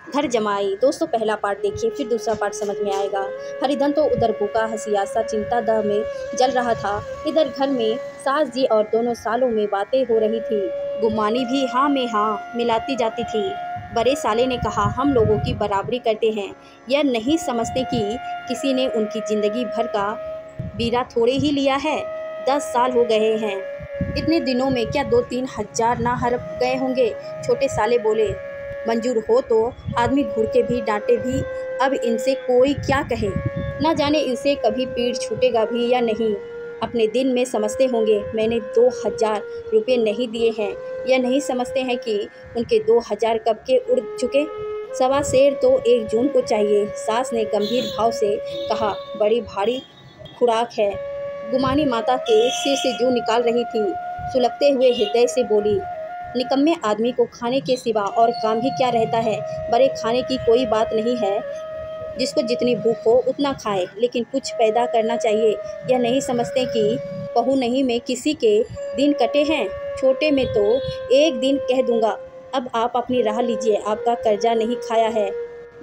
घर जमाई। दोस्तों पहला पार्ट देखिए, फिर दूसरा पार्ट समझ में आएगा। हरिधन तो उधर भूखा हंसिया सा चिंता दह में जल रहा था। इधर घर में सास जी और दोनों सालों में बातें हो रही थी। गुमानी भी हाँ में हाँ मिलाती जाती थी। बड़े साले ने कहा, हम लोगों की बराबरी करते हैं। यह नहीं समझते कि किसी ने उनकी ज़िंदगी भर का बीरा थोड़े ही लिया है। 10 साल हो गए हैं। इतने दिनों में क्या 2-3 हज़ार ना हड़प गए होंगे। छोटे साले बोले, मंजूर हो तो आदमी घूर के भी डांटे भी, अब इनसे कोई क्या कहे। ना जाने इनसे कभी पीठ छूटेगा भी या नहीं। अपने दिन में समझते होंगे मैंने 2000 रुपये नहीं दिए हैं। यह नहीं समझते हैं कि उनके 2000 कब के उड़ चुके। सवा शेर तो 1 जून को चाहिए। सास ने गंभीर भाव से कहा, बड़ी भारी खुराक है। गुमानी माता के सिर से जूं निकाल रही थी। सुलगते हुए हृदय से बोली, निकम्मे आदमी को खाने के सिवा और काम ही क्या रहता है। बड़े खाने की कोई बात नहीं है, जिसको जितनी भूख हो उतना खाए, लेकिन कुछ पैदा करना चाहिए। यह नहीं समझते कि बहू नहीं में किसी के दिन कटे हैं। छोटे में तो 1 दिन कह दूंगा, अब आप अपनी राह लीजिए, आपका कर्जा नहीं खाया है।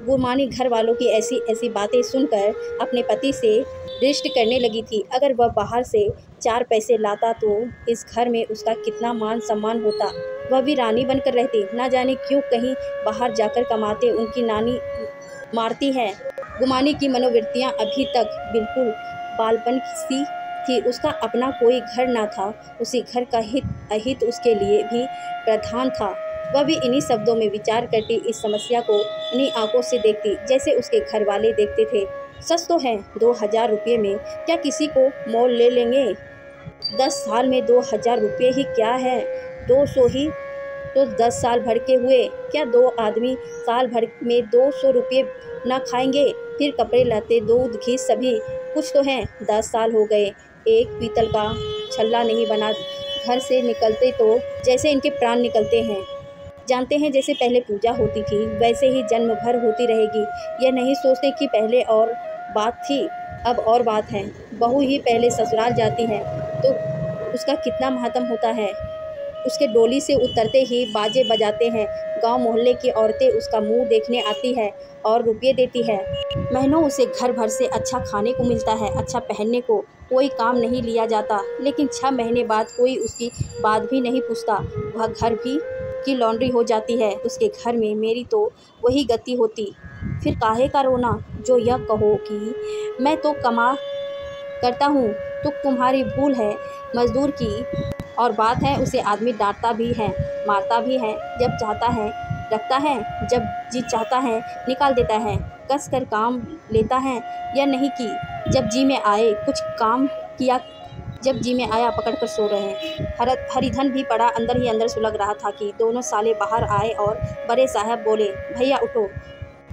गुमानी घर वालों की ऐसी ऐसी बातें सुनकर अपने पति से रिश्त करने लगी थी। अगर वह बाहर से 4 पैसे लाता तो इस घर में उसका कितना मान सम्मान होता। वह भी रानी बनकर रहती। ना जाने क्यों कहीं बाहर जाकर कमाते उनकी नानी मारती है। गुमानी की मनोवृत्तियाँ अभी तक बिल्कुल बालपन सी थी। उसका अपना कोई घर ना था। उसी घर का हित अहित उसके लिए भी प्रधान था। वह भी इन्हीं शब्दों में विचार करती, इस समस्या को इन्हीं आंखों से देखती जैसे उसके घर वाले देखते थे। सच तो है, 2000 रुपये में क्या किसी को मोल ले लेंगे। 10 साल में 2000 रुपये ही क्या है। 200 ही तो 10 साल भर के हुए। क्या 2 आदमी साल भर में 200 रुपये ना खाएंगे। फिर कपड़े लत्ते, दूध घी सभी कुछ तो हैं। 10 साल हो गए, एक पीतल का छल्ला नहीं बना। घर से निकलते तो जैसे इनके प्राण निकलते हैं। जानते हैं जैसे पहले पूजा होती थी वैसे ही जन्म भर होती रहेगी। यह नहीं सोचते कि पहले और बात थी, अब और बात है। बहू ही पहले ससुराल जाती है तो उसका कितना महत्व होता है। उसके डोली से उतरते ही बाजे बजाते हैं। गांव मोहल्ले की औरतें उसका मुंह देखने आती है और रुपये देती है। महीनों उसे घर भर से अच्छा खाने को मिलता है, अच्छा पहनने को। कोई काम नहीं लिया जाता, लेकिन 6 महीने बाद कोई उसकी बात भी नहीं पूछता। वह घर भी की लॉन्ड्री हो जाती है उसके घर में। मेरी तो वही गति होती। फिर काहे का रोना। जो यह कहो कि मैं तो कमा करता हूँ तो तुम्हारी भूल है। मजदूर की और बात है, उसे आदमी डांटता भी है, मारता भी है। जब चाहता है रखता है, जब जी चाहता है निकाल देता है, कस कर काम लेता है। यह नहीं कि जब जी में आए कुछ काम किया, जब जी में आया पकड़ कर सो रहे हैं। हरिधन भी पड़ा अंदर ही अंदर सुलग रहा था कि दोनों साले बाहर आए और बड़े साहब बोले, भैया उठो,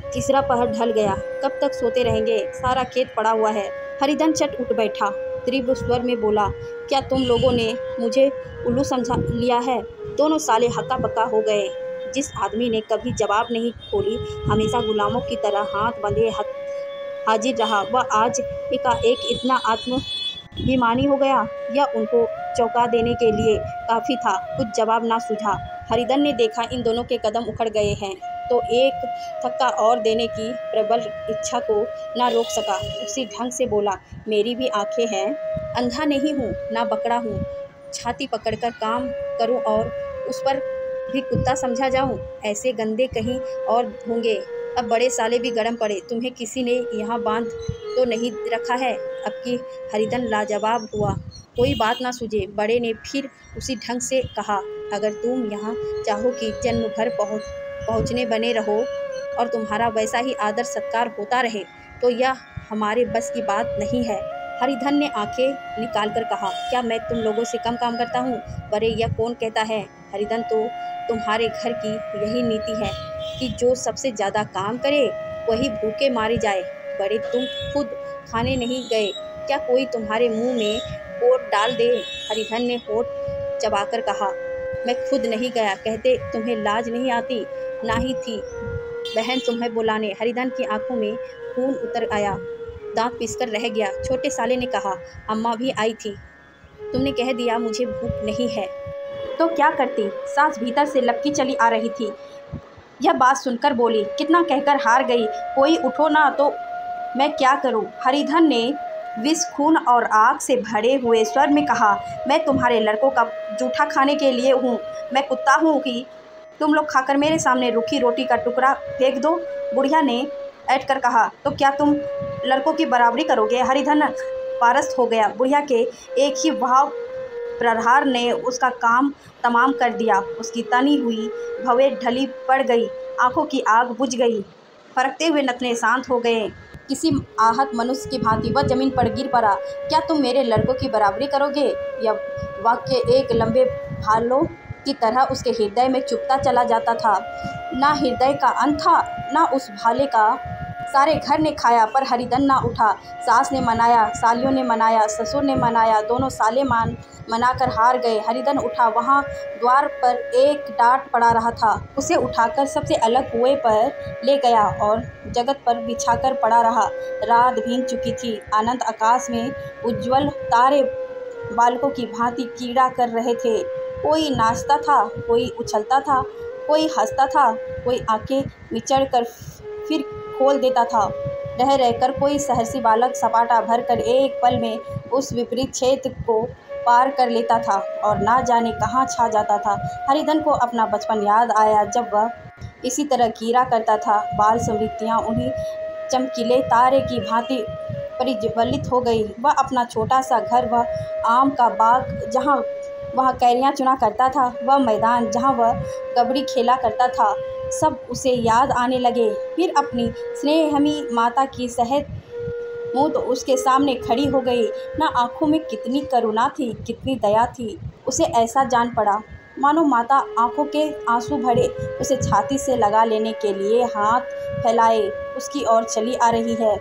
तीसरा पहर ढल गया, कब तक सोते रहेंगे, सारा खेत पड़ा हुआ है। हरिधन चट उठ बैठा, तीव्र स्वर में बोला, क्या तुम लोगों ने मुझे उल्लू समझा लिया है। दोनों साले हक्का बक्का हो गए। जिस आदमी ने कभी जवाब नहीं खोली, हमेशा गुलामों की तरह हाथ बंधे हाजिर रहा, वह आज एकाएक इतना आत्माभिमानी हो गया। यह उनको चौंका देने के लिए काफ़ी था। कुछ जवाब ना सूझा। हरिधन ने देखा इन दोनों के कदम उखड़ गए हैं तो एक धक्का और देने की प्रबल इच्छा को ना रोक सका। उसी ढंग से बोला, मेरी भी आंखें हैं, अंधा नहीं हूँ ना बकरा हूँ। छाती पकड़कर काम करूँ और उस पर भी कुत्ता समझा जाऊँ। ऐसे गंदे कहीं और होंगे। अब बड़े साले भी गरम पड़े। तुम्हें किसी ने यहाँ बांध तो नहीं रखा है। अब की हरिधन लाजवाब हुआ। कोई बात ना सूझे। बड़े ने फिर उसी ढंग से कहा, अगर तुम यहाँ चाहो कि जन्म भर पहुँचने बने रहो और तुम्हारा वैसा ही आदर सत्कार होता रहे तो यह हमारे बस की बात नहीं है। हरिधन ने आंखें निकालकर कहा, क्या मैं तुम लोगों से कम काम करता हूँ। बड़े, यह कौन कहता है। हरिधन, तो तुम्हारे घर की यही नीति है कि जो सबसे ज़्यादा काम करे वही भूखे मारे जाए। बड़े, तुम खुद खाने नहीं गए क्या, कोई तुम्हारे मुंह में होठ डाल दे। हरिधन ने होठ चबाकर कहा, मैं खुद नहीं गया। कहते तुम्हें लाज नहीं आती। ना ही थी बहन तुम्हें बुलाने। हरिधन की आंखों में खून उतर आया, दांत पिसकर रह गया। छोटे साले ने कहा, अम्मा भी आई थी, तुमने कह दिया मुझे भूख नहीं है तो क्या करती। सास भीतर से लपकी चली आ रही थी। यह बात सुनकर बोली, कितना कहकर हार गई, कोई उठो ना तो मैं क्या करूं। हरिधन ने विष, खून और आग से भरे हुए स्वर में कहा, मैं तुम्हारे लड़कों का जूठा खाने के लिए हूँ। मैं कुत्ता हूँ कि तुम लोग खाकर मेरे सामने रूखी रोटी का टुकड़ा फेंक दो। बुढ़िया ने ऐठ कर कहा, तो क्या तुम लड़कों की बराबरी करोगे। हरिधन पारस्त हो गया। बुढ़िया के एक ही भाव प्रहार ने उसका काम तमाम कर दिया। उसकी तनी हुई भवें ढली पड़ गई, आंखों की आग बुझ गई, फरकते हुए नथने शांत हो गए। किसी आहत मनुष्य की भांति वह जमीन पर गिर पड़ा। क्या तुम मेरे लड़कों की बराबरी करोगे। यह वाक्य एक लंबे भालों की तरह उसके हृदय में चुभता चला जाता था। ना हृदय का अंत था, ना उस भाले का। सारे घर ने खाया पर हरिधन ना उठा। सास ने मनाया, सालियों ने मनाया, ससुर ने मनाया, दोनों साले मनाकर हार गए। हरिधन उठा, वहाँ द्वार पर एक डांट पड़ा रहा था। उसे उठाकर सबसे अलग कुएं पर ले गया और जगत पर बिछाकर पड़ा रहा। रात भीग चुकी थी। अनंत आकाश में उज्ज्वल तारे बालकों की भांति कीड़ा कर रहे थे। कोई नाचता था, कोई उछलता था, कोई हंसता था, कोई आंखें मिचड़ कर फिर खोल देता था। रह रहकर कोई सहर्षी बालक सपाटा भरकर एक पल में उस विपरीत क्षेत्र को पार कर लेता था और ना जाने कहाँ छा जाता था। हरिधन को अपना बचपन याद आया, जब वह इसी तरह कीड़ा करता था। बाल स्मृतियाँ उन्हीं चमकीले तारे की भांति परिज्वलित हो गई। वह अपना छोटा सा घर, वह आम का बाग जहाँ वह कैरियाँ चुना करता था, वह मैदान जहाँ वह कबड्डी खेला करता था, सब उसे याद आने लगे। फिर अपनी स्नेहमी माता की सहज मुँह तो उसके सामने खड़ी हो गई। न आँखों में कितनी करुणा थी, कितनी दया थी। उसे ऐसा जान पड़ा मानो माता आँखों के आंसू भरे उसे छाती से लगा लेने के लिए हाथ फैलाए उसकी ओर चली आ रही है।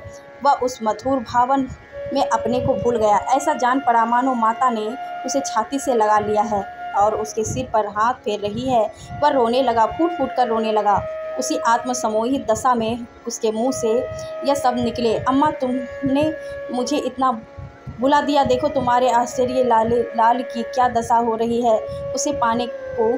वह उस मधुर भावन में अपने को भूल गया। ऐसा जान पड़ा मानो माता ने उसे छाती से लगा लिया है और उसके सिर पर हाथ फेर रही है। वह रोने लगा, फूट फूट कर रोने लगा। उसी आत्मसमोहित दशा में उसके मुंह से यह सब निकले, अम्मा तुमने मुझे इतना भुला दिया। देखो तुम्हारे आश्चर्य लाल की क्या दशा हो रही है। उसे पाने को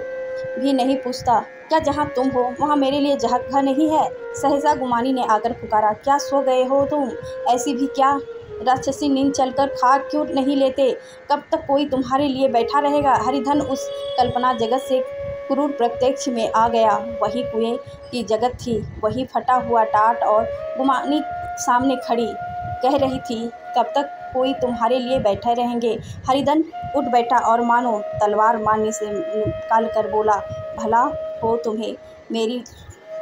भी नहीं पूछता। क्या जहाँ तुम हो वहाँ मेरे लिए जगह नहीं है। सहसा गुमानी ने आकर पुकारा, क्या सो गए हो तुम। ऐसी भी क्या राक्षसी नींद चलकर खा क्यों नहीं लेते। कब तक कोई तुम्हारे लिए बैठा रहेगा। हरिधन उस कल्पना जगत से क्रूर प्रत्यक्ष में आ गया। वही कुएं की जगत थी, वही फटा हुआ टाट और गुमानी सामने खड़ी कह रही थी, कब तक कोई तुम्हारे लिए बैठे रहेंगे। हरिधन उठ बैठा और मानो तलवार मारने से निकाल कर बोला, भला हो तुम्हें, मेरी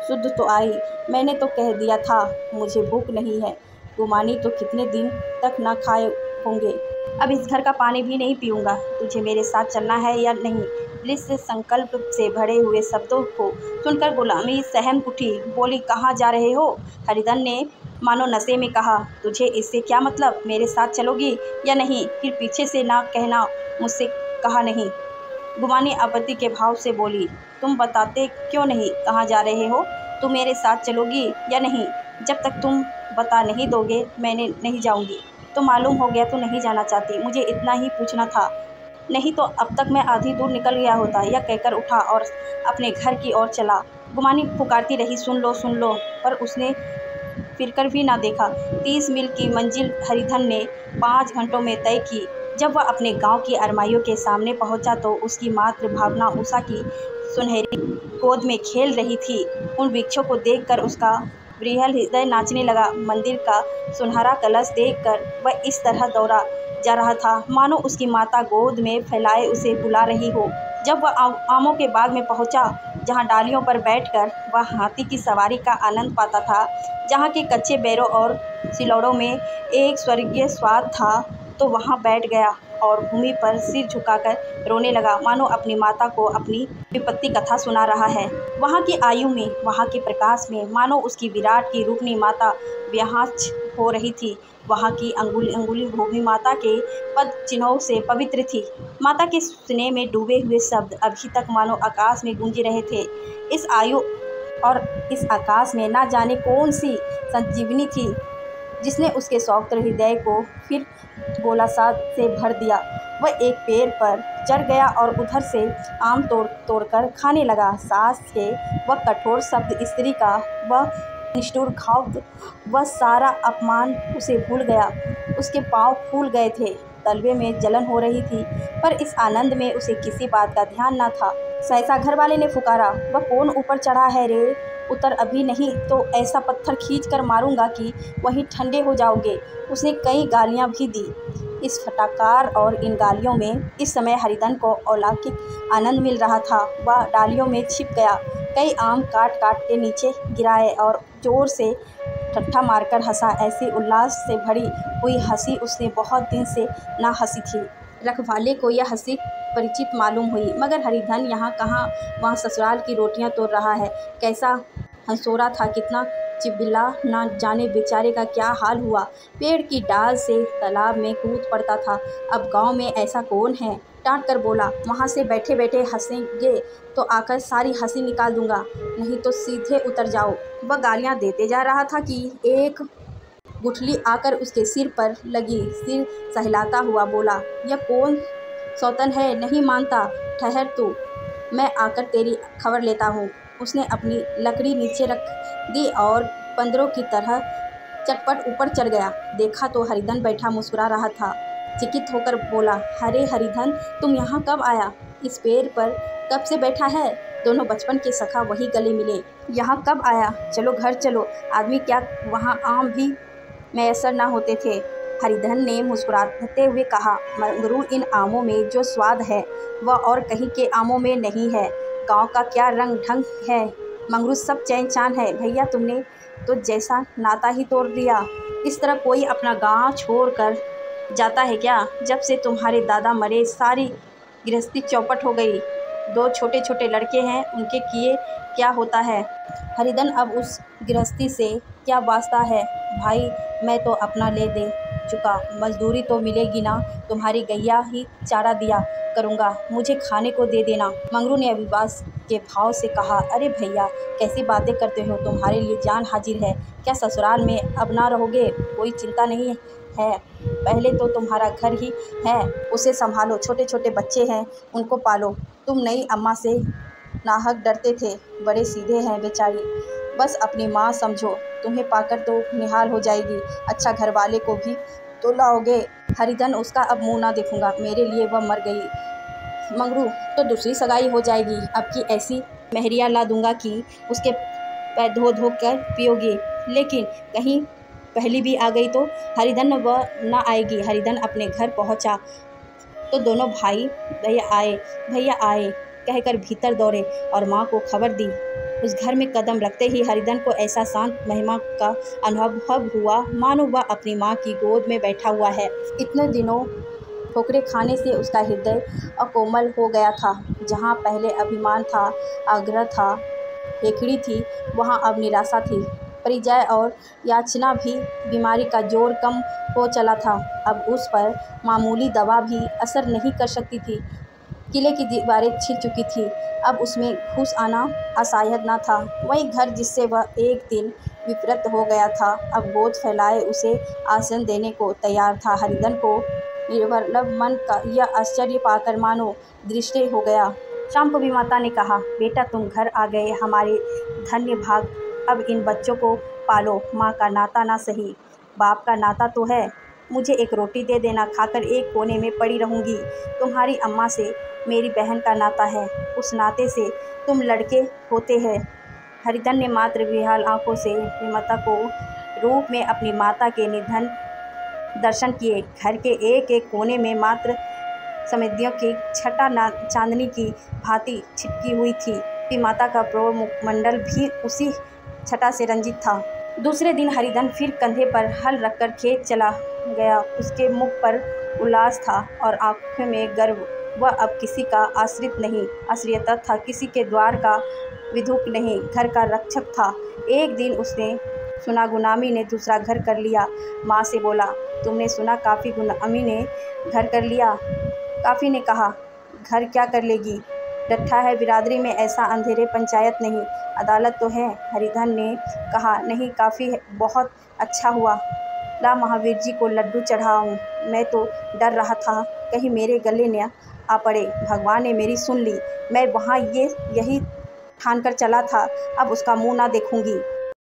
सुध तो आई। मैंने तो कह दिया था मुझे भूख नहीं है। गुमानी तो कितने दिन तक ना खाए होंगे। अब इस घर का पानी भी नहीं पीऊँगा। तुझे मेरे साथ चलना है या नहीं। दृश्य संकल्प से भरे हुए शब्दों को सुनकर गुलामी सहम उठी, बोली, कहाँ जा रहे हो। हरिधन ने मानो नशे में कहा, तुझे इससे क्या मतलब, मेरे साथ चलोगी या नहीं। फिर पीछे से ना कहना मुझसे कहा नहीं। गुमानी आपत्ति के भाव से बोली, तुम बताते क्यों नहीं कहाँ जा रहे हो। तुम मेरे साथ चलोगी या नहीं। जब तक तुम बता नहीं दोगे मैंने नहीं जाऊँगी। तो मालूम हो गया तो नहीं जाना चाहती। मुझे इतना ही पूछना था, नहीं तो अब तक मैं आधी दूर निकल गया होता। यह कहकर उठा और अपने घर की ओर चला। गुमानी पुकारती रही, सुन लो, पर उसने फिरकर भी ना देखा। 30 मील की मंजिल हरिधन ने 5 घंटों में तय की। जब वह अपने गांव की अरमाइयों के सामने पहुंचा तो उसकी मातृ भावना उषा की सुनहरी गोद में खेल रही थी। उन वृक्षों को देखकर उसका वृहल हृदय नाचने लगा। मंदिर का सुनहरा कलश देखकर वह इस तरह दौड़ा जा रहा था मानो उसकी माता गोद में फैलाए उसे बुला रही हो। जब वह आमों के बाग में पहुंचा, जहां डालियों पर बैठकर वह हाथी की सवारी का आनंद पाता था, जहां के कच्चे बैरों और सिलौड़ों में एक स्वर्गीय स्वाद था, तो वहां बैठ गया और भूमि पर सिर झुकाकर रोने लगा, मानो अपनी माता को अपनी विपत्ति कथा सुना रहा है। वहाँ की आयु में, वहाँ के प्रकाश में मानो उसकी विराट की रूपनी माता विहाच हो रही थी। वहाँ की अंगुली अंगुली भूमि माता के पद चिन्हों से पवित्र थी। माता के स्नेह में डूबे हुए शब्द अभी तक मानो आकाश में गूंज रहे थे। इस आयु और इस आकाश में ना जाने कौन सी संजीवनी थी जिसने उसके सौक्त हृदय को फिर गोला साथ से भर दिया। वह एक पेड़ पर चढ़ गया और उधर से आम तोड़कर खाने लगा। सास के वह कठोर शब्द, स्त्री का वह निष्ठुर घाव, वह सारा अपमान उसे भूल गया। उसके पाँव फूल गए थे, तलवे में जलन हो रही थी, पर इस आनंद में उसे किसी बात का ध्यान न था। सहसा घरवाले ने पुकारा, वह कौन ऊपर चढ़ा है रे? उतर, अभी नहीं तो ऐसा पत्थर खींच कर मारूंगा कि वहीं ठंडे हो जाओगे। उसने कई गालियां भी दी। इस फटाकार और इन गालियों में इस समय हरिधन को अलौकिक आनंद मिल रहा था। वह डालियों में छिप गया, कई आम काट काट के नीचे गिराए और जोर से ठट्ठा मारकर हंसा। ऐसी उल्लास से भरी हुई हंसी उसने बहुत दिन से ना हंसी थी। रखवाले को यह हंसी परिचित मालूम हुई, मगर हरिधन यहाँ कहाँ, वहाँ ससुराल की रोटियां तोड़ रहा है। कैसा हंसोरा था, कितना चिबिला, ना जाने बेचारे का क्या हाल हुआ। पेड़ की डाल से तालाब में कूद पड़ता था। अब गांव में ऐसा कौन है? डांट कर बोला, वहाँ से बैठे बैठे हंसेंगे तो आकर सारी हंसी निकाल दूंगा, नहीं तो सीधे उतर जाओ। वह गालियाँ देते जा रहा था कि एक गुठली आकर उसके सिर पर लगी। सिर सहलाता हुआ बोला, यह कौन सौतन है, नहीं मानता? ठहर तू, मैं आकर तेरी खबर लेता हूँ। उसने अपनी लकड़ी नीचे रख दी और बंदरों की तरह चटपट ऊपर चढ़ गया। देखा तो हरिधन बैठा मुस्कुरा रहा था। चकित होकर बोला, अरे हरिधन, तुम यहाँ कब आया? इस पेड़ पर कब से बैठा है? दोनों बचपन के सखा वही गले मिले। यहाँ कब आया? चलो घर चलो। आदमी क्या वहाँ आम भी मैसर न होते थे? हरिधन ने मुस्कुराते हुए कहा, मंगरू, इन आमों में जो स्वाद है वह और कहीं के आमों में नहीं है। गांव का क्या रंग ढंग है, मंगरू सब चैन चान है। भैया, तुमने तो जैसा नाता ही तोड़ दिया। इस तरह कोई अपना गांव छोड़कर जाता है क्या? जब से तुम्हारे दादा मरे सारी गृहस्थी चौपट हो गई। दो छोटे छोटे लड़के हैं, उनके किए क्या होता है? हरिधन, अब उस गृहस्थी से क्या वास्ता है भाई? मैं तो अपना ले दे चुका, मजदूरी तो मिलेगी ना? तुम्हारी गैया ही चारा दिया करूँगा, मुझे खाने को दे देना। मंगरू ने अविश्वास के भाव से कहा, अरे भैया, कैसी बातें करते हो? तुम्हारे लिए जान हाजिर है। क्या ससुराल में अब ना रहोगे? कोई चिंता नहीं है, पहले तो तुम्हारा घर ही है, उसे संभालो। छोटे छोटे बच्चे हैं, उनको पालो। तुम नई अम्मा से नाहक डरते थे, बड़े सीधे हैं बेचारी, बस अपनी माँ समझो। तुम्हें पाकर तो निहाल हो जाएगी। अच्छा, घर वाले को भी तो लाओगे? हरिधन, उसका अब मुँह ना देखूंगा, मेरे लिए वह मर गई। मंगरू, तो दूसरी सगाई हो जाएगी। अब की ऐसी मेहरिया ला दूंगा कि उसके पैर धो धो कर पियोगे। लेकिन कहीं पहली भी आ गई तो? हरिधन, वह ना आएगी। हरिधन अपने घर पहुंचा तो दोनों भाई भैया आए कहकर भीतर दौड़े और माँ को खबर दी। उस घर में कदम रखते ही हरिधन को ऐसा शांत महिमा का अनुभव हुआ, मानो वह अपनी माँ की गोद में बैठा हुआ है। इतने दिनों ठोकरे खाने से उसका हृदय अकोमल हो गया था। जहाँ पहले अभिमान था, आग्रह था, हेकड़ी थी, वहाँ अब निराशा थी, परिचय और याचना भी। बीमारी का जोर कम हो चला था। अब उस पर मामूली दवा भी असर नहीं कर सकती थी। किले की दीवारें छिल चुकी थी, अब उसमें घुस आना असह्य न था। वही घर जिससे वह एक दिन विपरीत हो गया था, अब गोद फैलाए उसे आसन देने को तैयार था। हरिधन को निर्वल्लभ मन का यह आश्चर्य पाकर मानो दृष्टि हो गया। शाम को भी माता ने कहा, बेटा तुम घर आ गए, हमारे धन्य भाग। अब इन बच्चों को पालो। माँ का नाता ना सही, बाप का नाता तो है। मुझे एक रोटी दे देना, खाकर एक कोने में पड़ी रहूँगी। तुम्हारी अम्मा से मेरी बहन का नाता है, उस नाते से तुम लड़के होते हैं। हरिधन ने मात्र विहाल आंखों से ममता को रूप में अपनी माता के निधन दर्शन किए। घर के एक एक कोने में मात्र समृद्धियों की छटा चांदनी की भांति छिटकी हुई थी। माता का प्रौढ़ मुखमंडल भी उसी छटा से रंजित था। दूसरे दिन हरिधन फिर कंधे पर हल रखकर खेत चला गया। उसके मुख पर उल्लास था और आंखों में गर्व। वह अब किसी का आश्रित नहीं, आश्रित था, किसी के द्वार का विधुक नहीं, घर का रक्षक था। एक दिन उसने सुना गुलामी ने दूसरा घर कर लिया। माँ से बोला, तुमने सुना काफ़ी गुलामी ने घर कर लिया? काफ़ी ने कहा, घर क्या कर लेगी, डट्ठा है बिरादरी में, ऐसा अंधेरे पंचायत नहीं, अदालत तो है। हरिधन ने कहा, नहीं, काफ़ी बहुत अच्छा हुआ। ला महावीर जी को लड्डू चढ़ाऊं, मैं तो डर रहा था कहीं मेरे गले न आ पड़े। भगवान ने मेरी सुन ली। मैं वहाँ यही ठान कर चला था, अब उसका मुँह ना देखूँगी।